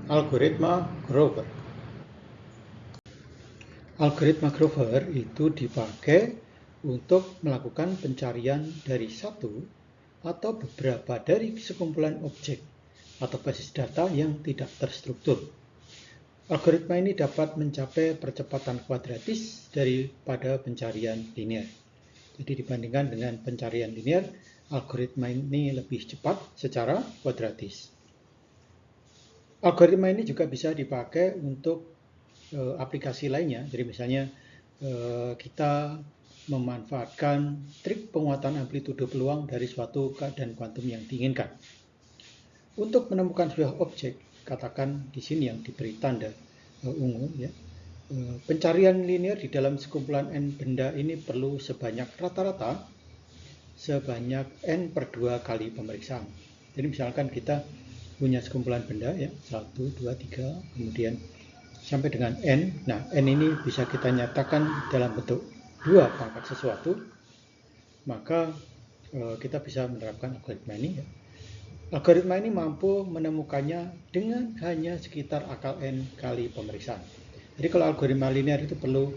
Algoritma Grover. Algoritma Grover itu dipakai untuk melakukan pencarian dari satu atau beberapa dari sekumpulan objek atau basis data yang tidak terstruktur. Algoritma ini dapat mencapai percepatan kuadratis daripada pencarian linear. Jadi dibandingkan dengan pencarian linear, algoritma ini lebih cepat secara kuadratis. Algoritma ini juga bisa dipakai untuk aplikasi lainnya. Jadi misalnya kita memanfaatkan trik penguatan amplitudo peluang dari suatu keadaan kuantum yang diinginkan. Untuk menemukan sebuah objek, katakan di sini yang diberi tanda ungu, ya, pencarian linear di dalam sekumpulan n benda ini perlu sebanyak rata-rata sebanyak n per 2 kali pemeriksaan. Jadi misalkan kita punya sekumpulan benda, ya, 1, 2, 3, kemudian sampai dengan n. Nah, n ini bisa kita nyatakan dalam bentuk 2 pangkat sesuatu, maka kita bisa menerapkan algoritma ini, ya. Algoritma ini mampu menemukannya dengan hanya sekitar akal n kali pemeriksaan. Jadi kalau algoritma linear itu perlu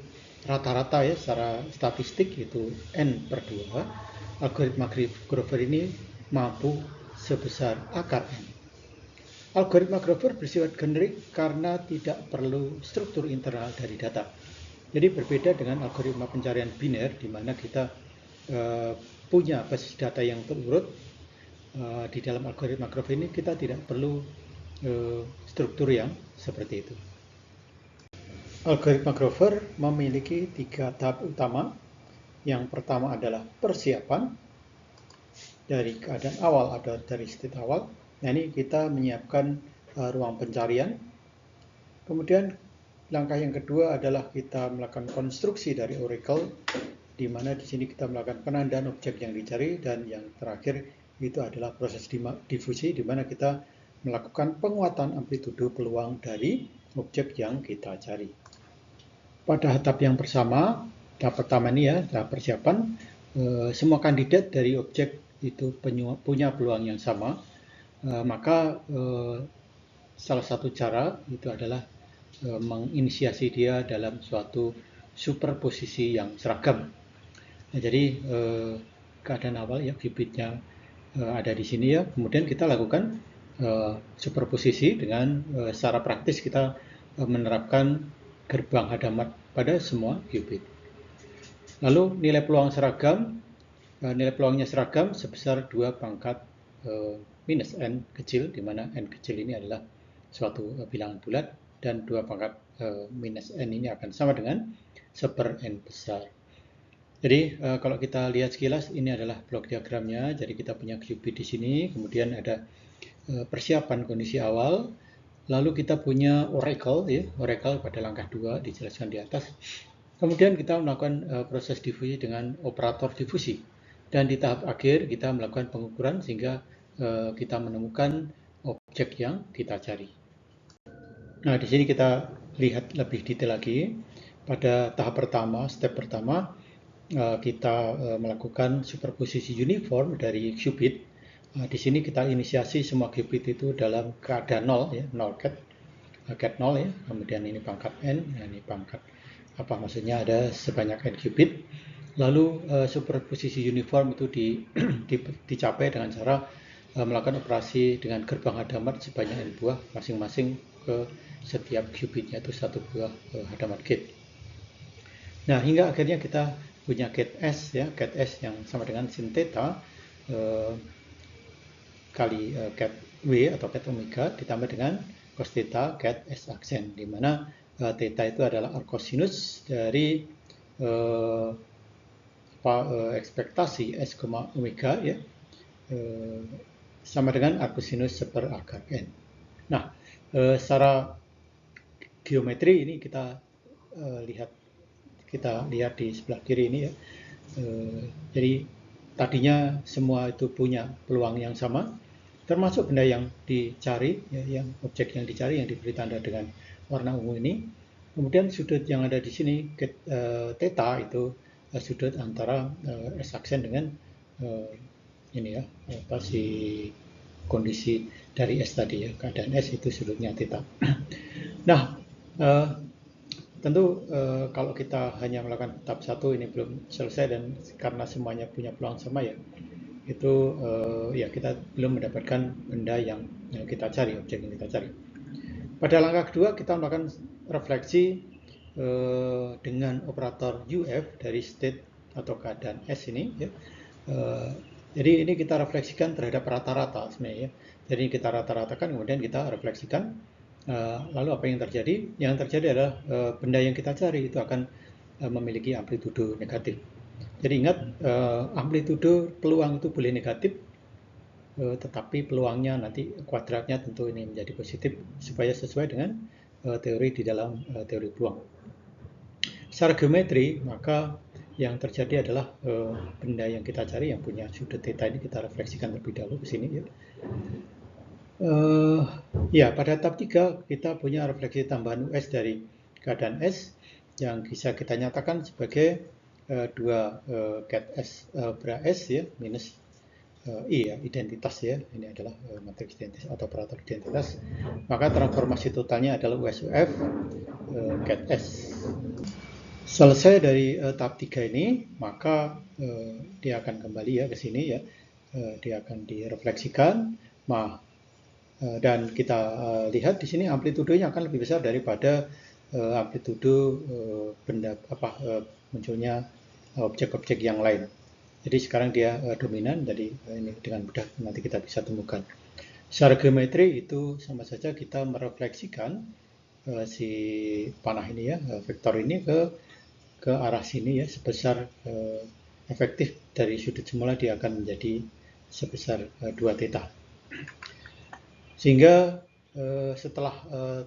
rata-rata, ya, secara statistik itu n per 2, algoritma Grover ini mampu sebesar akar n. Algoritma Grover bersifat generik karena tidak perlu struktur internal dari data. Jadi berbeda dengan algoritma pencarian biner di mana kita punya basis data yang terurut. Di dalam algoritma Grover ini kita tidak perlu struktur yang seperti itu. Algoritma Grover memiliki 3 tahap utama. Yang pertama adalah persiapan dari keadaan awal atau dari state awal. Nah, ini kita menyiapkan ruang pencarian. Kemudian langkah yang kedua adalah kita melakukan konstruksi dari oracle, di mana di sini kita melakukan penandaan objek yang dicari, dan yang terakhir itu adalah proses difusi, di mana kita melakukan penguatan amplitudo peluang dari objek yang kita cari. Pada tahap yang tahap pertama ini, ya, tahap persiapan, semua kandidat dari objek itu punya peluang yang sama, maka salah satu cara itu adalah menginisiasi dia dalam suatu superposisi yang seragam. Nah, jadi keadaan awal, ya, qubitnya ada di sini, ya. Kemudian kita lakukan superposisi dengan secara praktis kita menerapkan gerbang Hadamard pada semua qubit. Lalu nilai peluangnya seragam sebesar 2 pangkat minus n kecil, di mana n kecil ini adalah suatu bilangan bulat, dan 2 pangkat minus n ini akan sama dengan 1/n besar. Jadi kalau kita lihat sekilas, ini adalah blok diagramnya. Jadi kita punya qubit di sini, kemudian ada persiapan kondisi awal, lalu kita punya oracle, ya, oracle pada langkah 2 dijelaskan di atas. Kemudian kita melakukan proses difusi dengan operator difusi, dan di tahap akhir kita melakukan pengukuran sehingga kita menemukan objek yang kita cari. Nah, di sini kita lihat lebih detail lagi. Pada tahap pertama, step pertama, kita melakukan superposisi uniform dari qubit. Di sini kita inisiasi semua qubit itu dalam keadaan 0, ya, 0 cat 0, ya. Kemudian ini pangkat n, ini pangkat apa maksudnya, ada sebanyak n qubit. Lalu superposisi uniform itu dicapai dengan cara melakukan operasi dengan gerbang Hadamard sebanyak n buah masing-masing ke setiap qubitnya itu 1 buah Hadamard gate. Nah, hingga akhirnya kita punya gate S, ya, gate S yang sama dengan sin theta kali cat W atau cat omega ditambah dengan cos theta cat S aksen, di mana theta itu adalah arcosinus dari ekspektasi S, omega, ya, sama dengan arcosinus 1/akar n. Nah, secara geometri ini kita lihat di sebelah kiri ini, ya. Jadi tadinya semua itu punya peluang yang sama, termasuk benda yang dicari, ya, yang objek yang dicari yang diberi tanda dengan warna ungu ini. Kemudian sudut yang ada di sini theta itu sudut antara S aksen dengan ini, ya, si kondisi dari S tadi ya, keadaan S itu sudutnya theta. Nah, tentu kalau kita hanya melakukan tahap 1 ini belum selesai, dan karena semuanya punya peluang sama ya, itu ya kita belum mendapatkan benda yang kita cari, objek yang kita cari. Pada langkah kedua kita melakukan refleksi dengan operator UF dari state atau keadaan S ini ya. Jadi ini kita refleksikan terhadap rata-rata sebenarnya ya. Jadi kita rata-ratakan, kemudian kita refleksikan, lalu apa yang terjadi? Yang terjadi adalah benda yang kita cari itu akan memiliki amplitudo negatif. Jadi ingat, amplitudo peluang itu boleh negatif, tetapi peluangnya nanti kuadratnya tentu ini menjadi positif supaya sesuai dengan teori di dalam teori peluang. Secara geometri, maka yang terjadi adalah benda yang kita cari yang punya sudut theta ini kita refleksikan terlebih dahulu ke sini ya. Ya, pada tahap 3 kita punya refleksi tambahan US dari keadaan S yang bisa kita nyatakan sebagai 2 ket S bra S ya minus I ya, identitas ya. Ini adalah matriks identitas atau operator identitas. Maka transformasi totalnya adalah USUF ket S. Selesai dari tahap 3 ini, maka dia akan kembali ya ke sini ya. Dia akan direfleksikan. Dan kita lihat di sini amplitudenya akan lebih besar daripada amplitudo benda munculnya objek-objek yang lain. Jadi sekarang dia dominan, jadi ini dengan mudah nanti kita bisa temukan. Secara geometri itu sama saja kita merefleksikan si panah ini ya, vektor ini ke arah sini ya, sebesar efektif dari sudut semula dia akan menjadi sebesar 2 theta. Sehingga setelah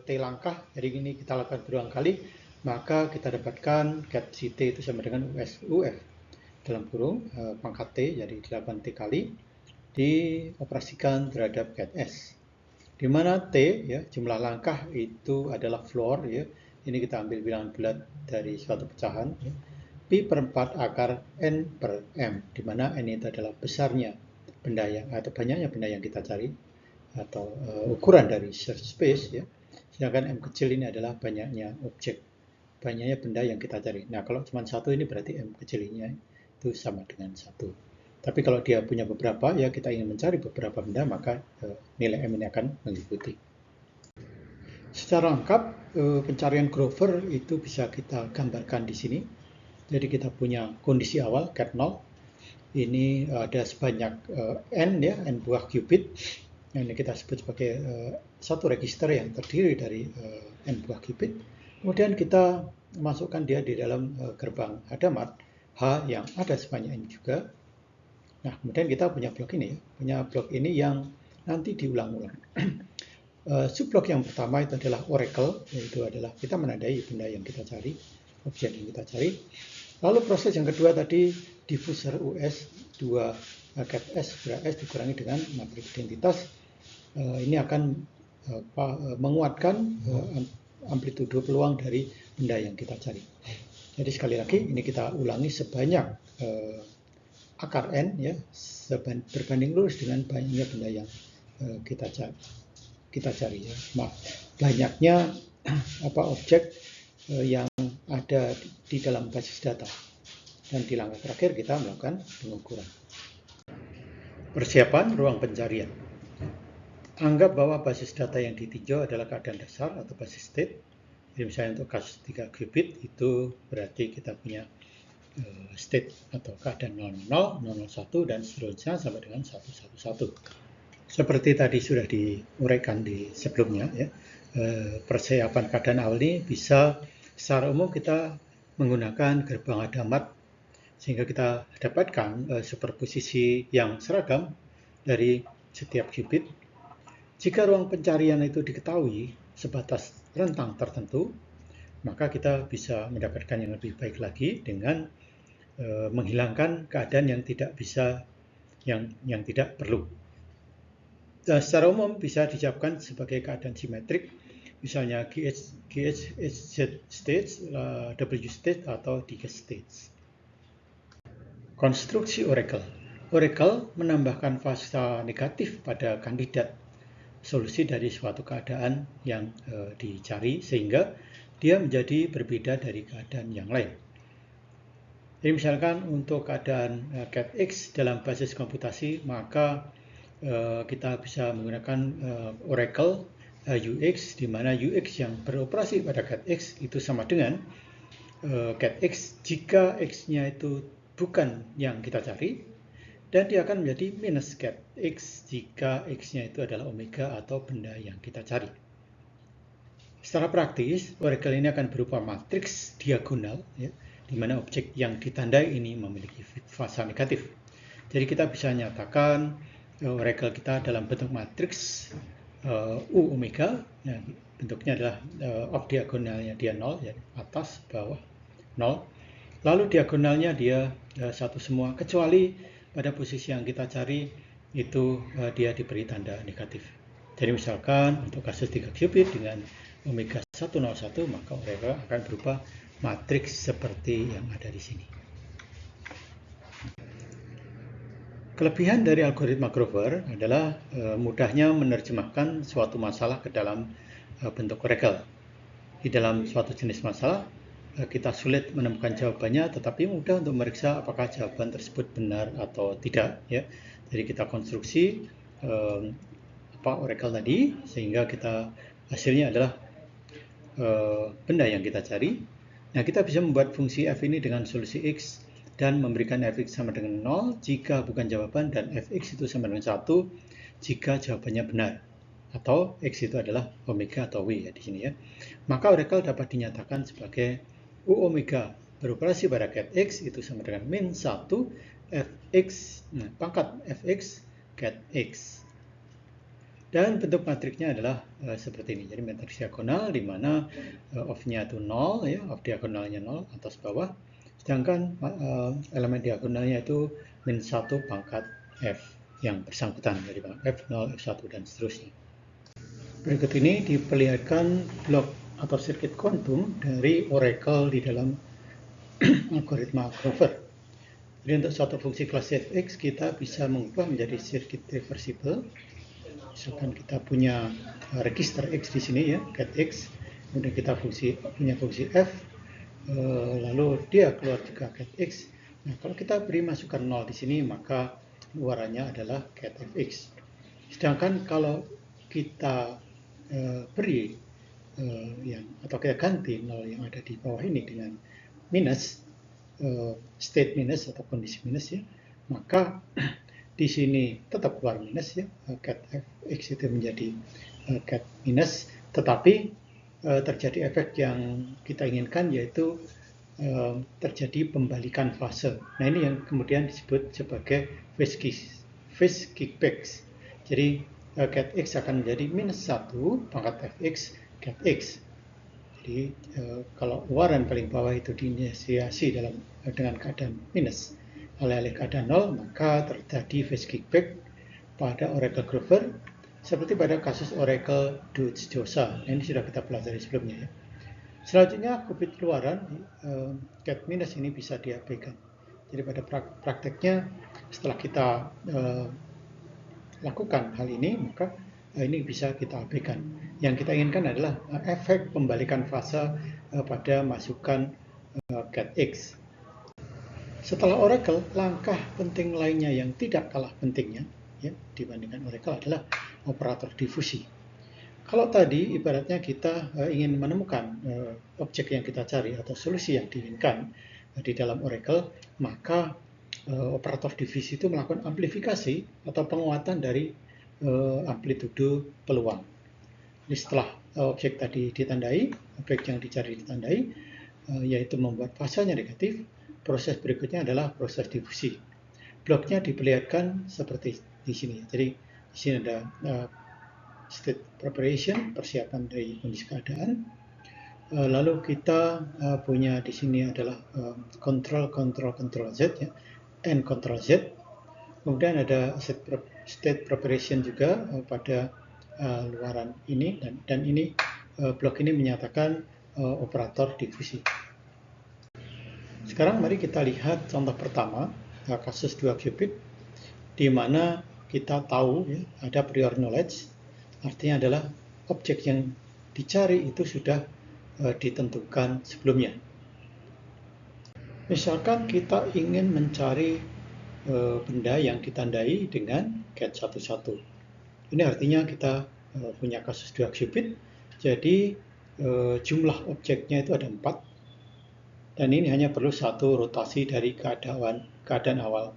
T langkah, jadi ini kita lakukan berulang kali, maka kita dapatkan ket si T itu sama dengan UF dalam kurung pangkat T, jadi 8 T kali dioperasikan terhadap ket S. Di mana T ya, jumlah langkah itu adalah floor ya. Ini kita ambil bilangan bulat dari suatu pecahan ya. Pi per 4 akar N per M, di mana N itu adalah besarnya benda yang atau banyaknya benda yang kita cari atau ukuran dari search space ya. Sedangkan M kecil ini adalah banyaknya objek, banyaknya benda yang kita cari. Nah, kalau cuma satu ini berarti M kecilnya itu sama dengan 1. Tapi kalau dia punya beberapa ya, kita ingin mencari beberapa benda, maka nilai M ini akan mengikuti. Secara lengkap pencarian Grover itu bisa kita gambarkan di sini. Jadi kita punya kondisi awal ket 0. Ini ada sebanyak n ya, n buah qubit. Ini kita sebut sebagai satu register yang terdiri dari n buah qubit. Kemudian kita masukkan dia di dalam gerbang Hadamard H yang ada sebanyak n juga. Nah, kemudian kita punya blok ini ya, punya blok ini yang nanti diulang-ulang. Subblok yang pertama itu adalah oracle, yaitu adalah kita menandai benda yang kita cari, objek yang kita cari. Lalu proses yang kedua tadi diffuser US 2 ket S bra S dikurangi dengan matriks identitas. Ini akan menguatkan amplitudo peluang dari benda yang kita cari. Jadi sekali lagi ini kita ulangi sebanyak akar N ya, berbanding lurus dengan banyaknya benda yang kita cari ya. Banyaknya objek yang ada di dalam basis data. Dan di langkah terakhir kita melakukan pengukuran. Persiapan ruang pencarian. Anggap bahwa basis data yang ditinjau adalah keadaan dasar atau basis state. Jadi misalnya untuk kasus 3 qubit itu berarti kita punya state atau keadaan 00, 001 dan seterusnya sampai dengan 111. Seperti tadi sudah diuraikan di sebelumnya ya. Persiapan keadaan awal ini bisa secara umum kita menggunakan gerbang Hadamard sehingga kita dapatkan superposisi yang seragam dari setiap qubit. Jika ruang pencarian itu diketahui sebatas rentang tertentu, maka kita bisa mendapatkan yang lebih baik lagi dengan menghilangkan keadaan yang tidak bisa, yang tidak perlu. Secara umum bisa dijawabkan sebagai keadaan simetrik, misalnya GH Z states, W state atau DG states. Konstruksi oracle. Oracle menambahkan fasa negatif pada kandidat solusi dari suatu keadaan yang dicari sehingga dia menjadi berbeda dari keadaan yang lain. Jadi misalkan untuk keadaan cat X dalam basis komputasi, maka kita bisa menggunakan Oracle UX, di mana UX yang beroperasi pada cat X itu sama dengan cat X jika X-nya itu bukan yang kita cari, dan dia akan menjadi minus cat X jika X-nya itu adalah omega atau benda yang kita cari. Secara praktis, Oracle ini akan berupa matriks diagonal, ya, di mana objek yang ditandai ini memiliki fasa negatif. Jadi kita bisa nyatakan Oracle kita dalam bentuk matriks U omega, ya, bentuknya adalah off diagonalnya dia 0, ya, atas, bawah, 0. Lalu diagonalnya dia satu semua, kecuali pada posisi yang kita cari itu dia diberi tanda negatif. Jadi misalkan untuk kasus 3 qubit dengan omega 101, maka Oracle akan berupa matriks seperti yang ada di sini. Kelebihan dari algoritma Grover adalah mudahnya menerjemahkan suatu masalah ke dalam bentuk Oracle. Di dalam suatu jenis masalah, kita sulit menemukan jawabannya, tetapi mudah untuk memeriksa apakah jawaban tersebut benar atau tidak, ya. Jadi kita konstruksi Oracle tadi sehingga hasilnya adalah benda yang kita cari. Nah, kita bisa membuat fungsi f ini dengan solusi x dan memberikan fx sama dengan 0 jika bukan jawaban, dan fx itu sama dengan 1 jika jawabannya benar, atau x itu adalah omega atau w, ya, di sini, ya. Maka Oracle dapat dinyatakan sebagai U omega beroperasi pada cat X itu sama dengan min 1 fx, pangkat fx cat X. Dan bentuk matriksnya adalah seperti ini. Jadi matriks diagonal di mana off-nya itu 0, ya, off diagonalnya 0 atas bawah. Sedangkan elemen diagonalnya itu min 1 pangkat f yang bersangkutan dari f0, f1 dan seterusnya. Berikut ini diperlihatkan blok atau sirkuit kuantum dari Oracle di dalam algoritma Grover. Jadi untuk suatu fungsi kelas fx kita bisa mengubah menjadi sirkuit reversible. Misalkan kita punya register x di sini, ya, cat x, kemudian kita punya fungsi f, lalu dia keluar juga cat x. Nah, kalau kita beri masukan 0 di sini, maka luarannya adalah cat fx. Sedangkan kalau kita beri atau kita ganti 0 yang ada di bawah ini dengan minus, state minus atau kondisi minus, ya, maka di sini tetap keluar minus, ya, cat fx itu menjadi cat minus, tetapi terjadi efek yang kita inginkan, yaitu terjadi pembalikan fase. Nah, ini yang kemudian disebut sebagai phase kickback. Jadi cat x akan menjadi minus 1 pangkat fx cat x. Jadi kalau luaran paling bawah itu diinisiasi dengan keadaan minus, alih-alih keadaan 0, maka terjadi phase kickback pada Oracle Grover seperti pada kasus Oracle Deutsch-Josa. Ini sudah kita pelajari sebelumnya, ya. Selanjutnya, qubit luaran cat minus ini bisa diabaikan. Jadi pada prakteknya setelah kita lakukan hal ini, maka ini bisa kita abaikan. Yang kita inginkan adalah efek pembalikan fase pada masukan cat X. Setelah Oracle, langkah penting lainnya yang tidak kalah pentingnya, ya, dibandingkan Oracle adalah operator difusi. Kalau tadi ibaratnya kita ingin menemukan objek yang kita cari atau solusi yang diinginkan di dalam Oracle, maka operator difusi itu melakukan amplifikasi atau penguatan dari amplitudo peluang. Jadi setelah objek tadi ditandai, objek yang dicari ditandai, yaitu membuat fasanya negatif, proses berikutnya adalah proses difusi. Bloknya diperlihatkan seperti di sini. Jadi di sini ada state preparation, persiapan dari kondisi keadaan. Lalu kita punya di sini adalah control Z, ya, and control Z. Kemudian ada state preparation juga pada luaran ini, dan ini blok ini menyatakan operator difusi. Sekarang mari kita lihat contoh pertama, kasus 2 qubit. di mana kita tahu ya, ada prior knowledge, artinya adalah objek yang dicari itu sudah ditentukan sebelumnya. Misalkan kita ingin mencari benda yang ditandai dengan get11. Ini artinya kita punya kasus 2 qubit, jadi jumlah objeknya itu ada 4, dan ini hanya perlu satu rotasi dari keadaan awal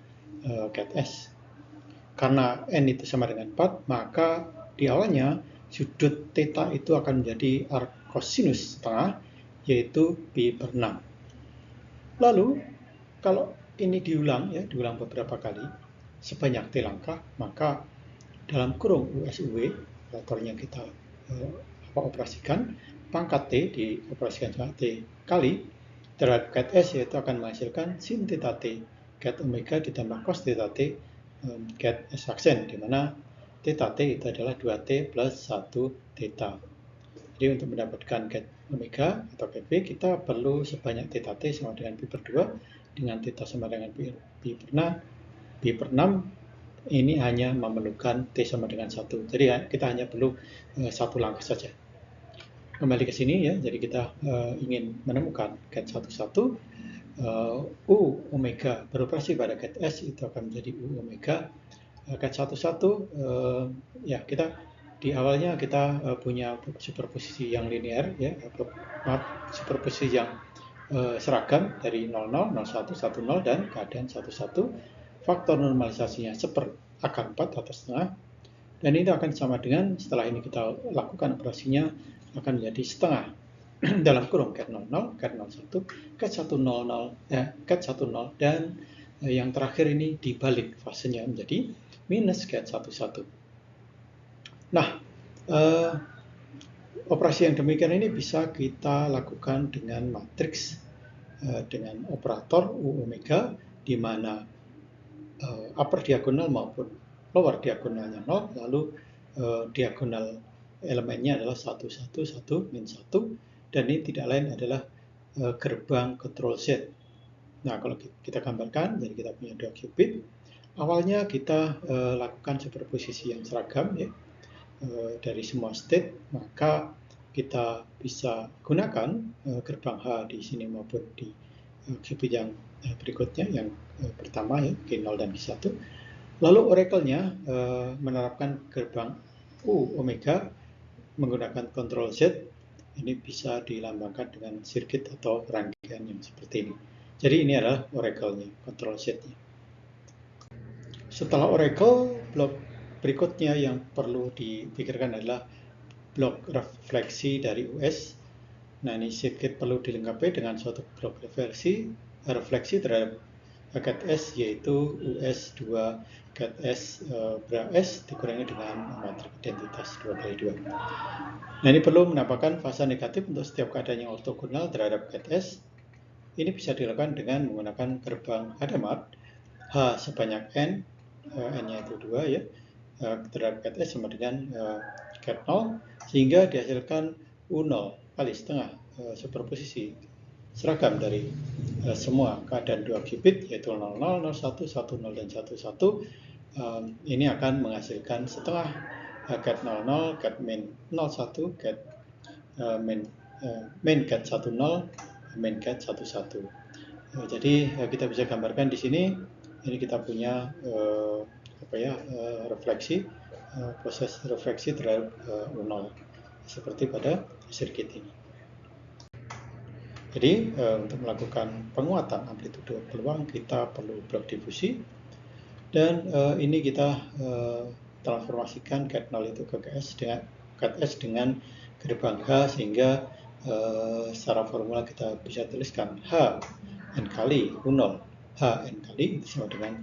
get S. Karena N itu sama dengan 4, maka di awalnya sudut theta itu akan menjadi arc cosinus setengah, yaitu pi per 6. Lalu, kalau ini diulang beberapa kali, sebanyak T langkah, maka dalam kurung USUW, operatornya kita operasikan, pangkat T dioperasikan sama T kali terhadap get S, yaitu akan menghasilkan sin theta T get omega ditambah cos theta T get S aksen, di mana theta T itu adalah 2T plus 1 theta. Jadi untuk mendapatkan get omega atau get V, kita perlu sebanyak theta T sama dengan pi per 2, dengan theta sama dengan pi per 6, ini hanya memerlukan T sama dengan 1. Jadi kita hanya perlu satu langkah saja. Kembali ke sini ya, jadi kita ingin menemukan get 11, U omega beroperasi pada get S itu akan menjadi U omega get 11, ya kita di awalnya kita punya superposisi yang linear ya, superposisi yang seragam dari 00, 01, 10 dan keadaan 11. Faktor normalisasinya seperakar 4 atau setengah, dan ini akan sama dengan setelah ini kita lakukan operasinya akan menjadi setengah dalam kurung ket 00, ket 01, ket 100, ket 10, dan yang terakhir ini dibalik fasenya menjadi minus ket 11. Nah, operasi yang demikian ini bisa kita lakukan dengan matriks dengan operator U omega, di mana upper diagonal maupun lower diagonalnya 0, lalu diagonal elemennya adalah 1, 1, 1, min 1, dan ini tidak lain adalah gerbang Ctrl Z. Nah, kalau kita gambarkan, jadi kita punya 2 qubit. Awalnya kita lakukan superposisi yang seragam ya, dari semua state, maka kita bisa gunakan gerbang H di sini maupun di qubit yang berikutnya, yang pertama ya, G0 dan G1. Lalu oracle-nya menerapkan gerbang U omega menggunakan Ctrl Z. Ini bisa dilambangkan dengan sirkuit atau rangkaian yang seperti ini. Jadi ini adalah oracle-nya, Ctrl Z-nya. Setelah oracle, blok berikutnya yang perlu dipikirkan adalah blok refleksi dari US. Nah, ini sirkuit perlu dilengkapi dengan suatu blok refleksi terhadap get S, yaitu US 2 get S bra S dikurangi dengan matrik identitas 2x2. Nah, ini perlu menampakkan fasa negatif untuk setiap keadaan yang ortogonal terhadap get S. Ini bisa dilakukan dengan menggunakan gerbang Hadamard H sebanyak N, N-nya itu 2 ya, terhadap get S sama dengan get 0, sehingga dihasilkan U0 kali setengah superposisi seragam dari semua keadaan 2 qubit, yaitu 00, 01, 10, dan 11. Ini akan menghasilkan setengah get 00, get min 01, get min get 10, min get 11. Jadi kita bisa gambarkan di sini, ini kita punya refleksi, proses refleksi terhadap U0 seperti pada sirkuit ini. Jadi untuk melakukan penguatan amplitude peluang kita perlu blok difusi, dan ini kita transformasikan get 0 itu ke get S dengan gerbang H, sehingga secara formula kita bisa tuliskan H n kali U0, H n kali itu sama dengan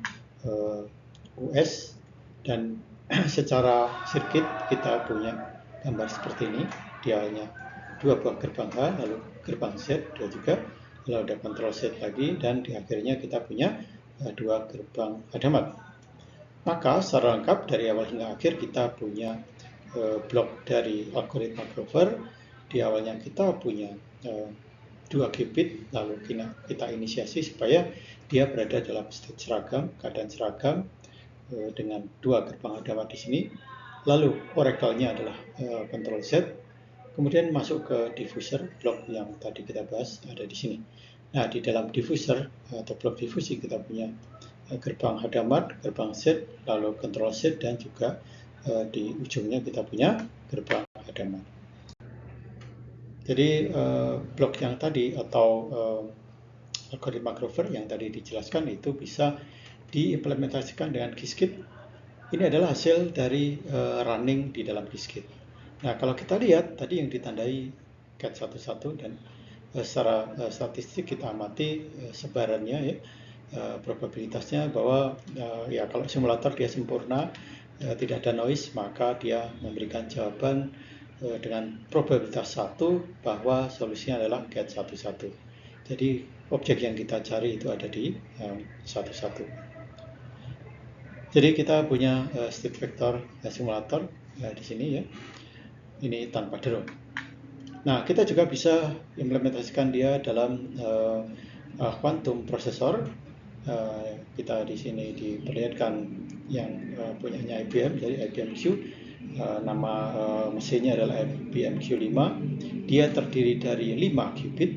US, dan secara sirkuit kita punya gambar seperti ini. Di awalnya 2 buah gerbang H, lalu gerbang Z 2 juga, lalu ada Ctrl Z lagi, dan di akhirnya kita punya 2 gerbang Hadamard. Maka secara lengkap dari awal hingga akhir kita punya blok dari algoritma Grover. Di awalnya kita punya 2 qubit, lalu kita inisiasi supaya dia berada dalam state seragam, keadaan seragam, dengan dua gerbang hadamat di sini. Lalu oracle-nya adalah Ctrl Z. Kemudian masuk ke diffuser, blok yang tadi kita bahas ada di sini. Nah, di dalam diffuser atau blok difusi kita punya gerbang hadamat, gerbang Z, lalu Ctrl Z, dan juga di ujungnya kita punya gerbang hadamat. Jadi blok yang tadi atau algoritma Grover yang tadi dijelaskan itu bisa diimplementasikan dengan Qiskit. Ini adalah hasil dari running di dalam Qiskit. Nah, kalau kita lihat tadi yang ditandai cat11 dan secara statistik kita amati sebarannya ya, probabilitasnya bahwa ya kalau simulator dia sempurna, tidak ada noise, maka dia memberikan jawaban dengan probabilitas 1 bahwa solusinya adalah cat11. Jadi objek yang kita cari itu ada di 11. Jadi kita punya state vector simulator di sini ya. Ini tanpa draw. Nah, kita juga bisa implementasikan dia dalam quantum processor. Kita di sini diperlihatkan yang punyanya IBM, jadi IBM Q. Nama mesinnya adalah IBM Q5. Dia terdiri dari 5 qubit,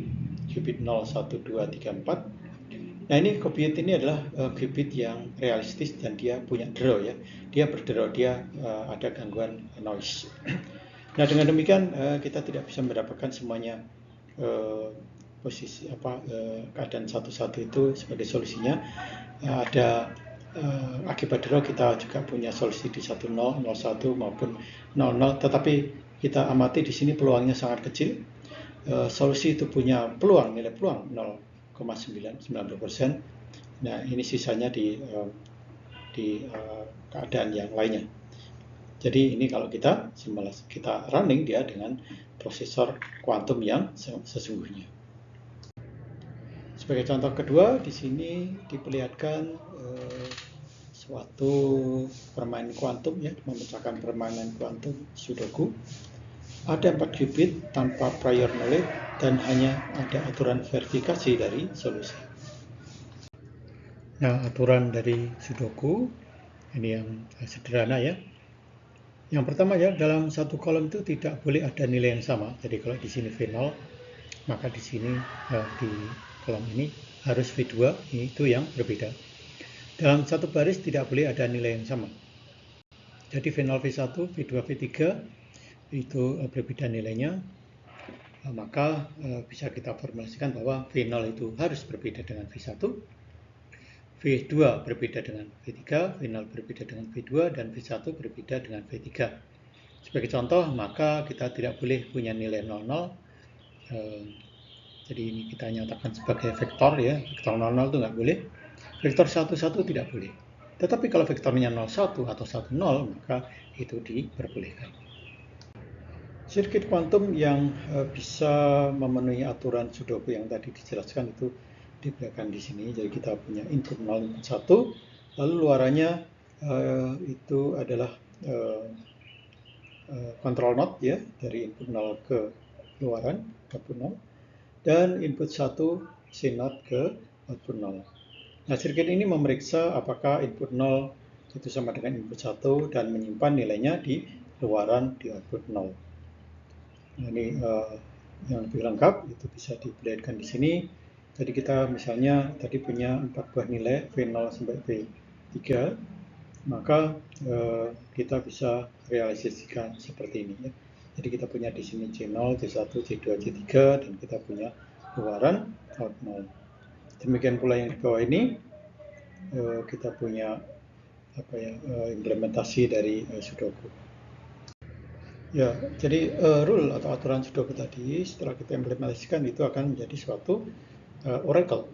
qubit 0, 1, 2, 3, 4. Nah, ini qubit ini adalah qubit yang realistis dan dia punya draw ya. Dia berdraw, dia ada gangguan noise. Nah, dengan demikian kita tidak bisa mendapatkan semuanya posisi keadaan 11 itu sebagai solusinya. Ada akibat draw kita juga punya solusi di 10, 01 maupun 00, tetapi kita amati di sini peluangnya sangat kecil. Solusi itu punya peluang, nilai peluang 0,90%. Nah, ini sisanya di keadaan yang lainnya. Jadi ini kalau kita running dia dengan prosesor kuantum yang sesungguhnya. Sebagai contoh kedua, di sini diperlihatkan suatu permainan kuantum ya, memecahkan permainan kuantum Sudoku. Ada 4 qubit tanpa prior knowledge dan hanya ada aturan verifikasi dari solusi. Nah, aturan dari Sudoku ini yang sederhana ya. Yang pertama ya, dalam satu kolom itu tidak boleh ada nilai yang sama. Jadi kalau di sini V0, maka di sini di kolom ini harus V2, itu yang berbeda. Dalam satu baris tidak boleh ada nilai yang sama. Jadi V0, V1, V2, V3 itu berbeda nilainya. Maka bisa kita formulasikan bahwa V0 itu harus berbeda dengan V1, V2 berbeda dengan V3, V0 berbeda dengan V2, dan V1 berbeda dengan V3. Sebagai contoh, maka kita tidak boleh punya nilai 00. Jadi ini kita nyatakan sebagai vektor ya, vektor 00 itu nggak boleh. Vektor 11 tidak boleh. Tetapi kalau vektornya 01 atau 10, maka itu diperbolehkan. Sirkuit kuantum yang bisa memenuhi aturan Sudoku yang tadi dijelaskan itu diberikan di sini. Jadi kita punya input 0, input 1, lalu luarannya itu adalah control node ya, dari input 0 ke luaran, output 0, dan input 1 C node ke output 0. Nah, sirkuit ini memeriksa apakah input 0 itu sama dengan input 1 dan menyimpan nilainya di luaran di output 0. Nah, ini yang lebih lengkap itu bisa diperlihatkan di sini. Jadi kita misalnya tadi punya 4 buah nilai V0 sampai V3, maka kita bisa realisasikan seperti ini ya. Jadi kita punya di sini C0, C1, C2, C3 dan kita punya luaran out 0. Demikian pula yang di bawah ini kita punya implementasi dari Sudoku. Ya, jadi rule atau aturan Sudoku tadi setelah kita implementasikan itu akan menjadi suatu oracle.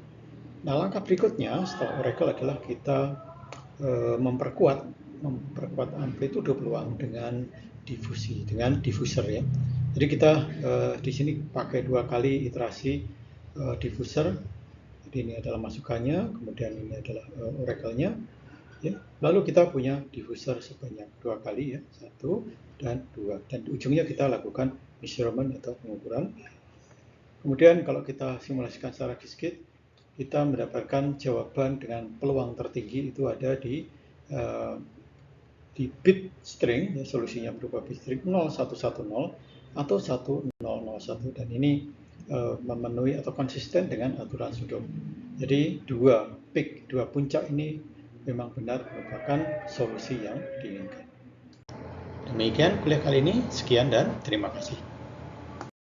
Nah, langkah berikutnya setelah oracle adalah kita memperkuat amplitude peluang dengan difusi, dengan diffuser ya. Jadi kita di sini pakai 2 kali iterasi diffuser. Jadi ini adalah masukannya, kemudian ini adalah oracle-nya. Ya. Lalu kita punya diffuser sebanyak 2 kali ya, 1 dan 2. Dan di ujungnya kita lakukan measurement atau pengukuran. Kemudian kalau kita simulasikan secara Qiskit, kita mendapatkan jawaban dengan peluang tertinggi itu ada di di bit string, ya, solusinya berupa bit string 0110 atau 1001, dan ini memenuhi atau konsisten dengan aturan sudo. Jadi dua puncak ini memang benar merupakan solusi yang diinginkan. Demikian kuliah kali ini, sekian dan terima kasih.